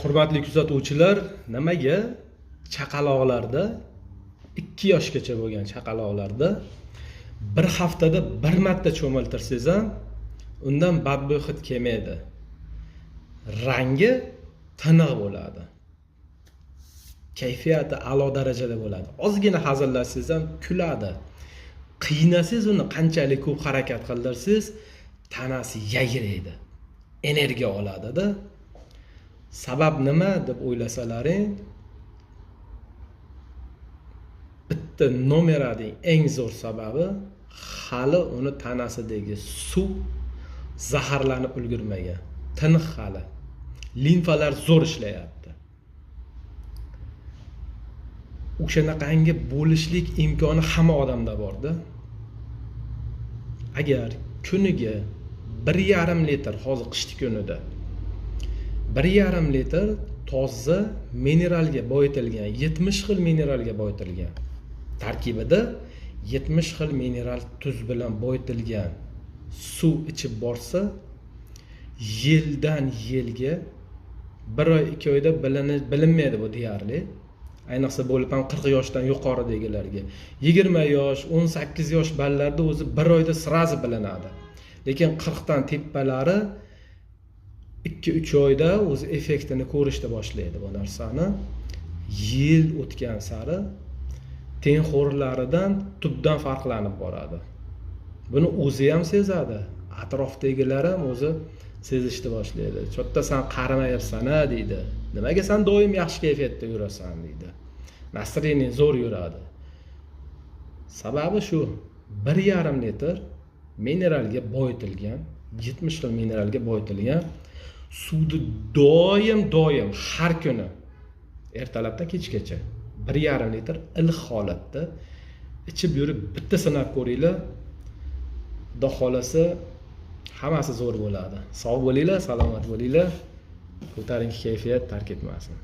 Hurmatli kuzatuvchilar, nimaga chaqaloqlarda 2 yoshgacha bo'lgan chaqaloqlarda bir haftada bir marta cho'miltirsangiz ham undan badbo'y hid kelmaydi. Rangi tiniq bo'ladi. Kayfiyati a'lo darajada bo'ladi. Ozgina hazillatsangiz ham kuladi. Qiynasangiz uni qanchalik ko'p harakat qildirsangiz, tanasi yayraydi. Energiya oladi-da. Sabab nima deb o'ylasalaring, bitta nomeraning eng zo'r sababi hali uni tanasidagi suv zaharlanib ulgurmagan. Tiniq hali. Limfalar zo'r ishlayapti. O'shanaqangi bo'lishlik imkoni hamma odamda bor-da. Agar kuniga 1,5 litr hozir qishki kunida 1,5 litr toza mineralga boyitilgan, 70 xil mineralga boyitilgan. Tarkibida 70 xil mineral tuz bilan boyitilgan suv ichib borsa, yildan yilga 1 oy 2 oyda bilinmaydi bu deyarli. Ayniqsa bo'lib ham 40 yoshdan yuqoridagilarga. 20 yosh, 18 yosh ballarda o'zi 1 oyda sirazi bilinadi. Lekin 40 dan tepalari 2-3 oyda o'zi effektini ko'rishni boshlaydi bu narsani. Yil o'tgan sari tengxo'rlaridan tubdan farqlanib boradi. Buni o'zi ham sezadi, atrofdagilar ham o'zi sezishni boshlaydi. Cho'tta sen qarimayapsan-a deydi. Nimaga sen doim yaxshi kayfiyatda yurasan deydi. Nasriniy zo'r yuradi. Sababi shu, 1,5 litr mineralga boyitilgan, 70 xil mineralga boyitilgan suvni doim har kuni ertalabdan kechgacha 1,5 litr iliq holatda ichib yurib bitta sinab ko'ringlar. Xudo xolasa hammasi zo'r bo'ladi. Sog' bo'linglar, salomat bo'linglar. Ko'tarinki kayfiyat tark etmasin.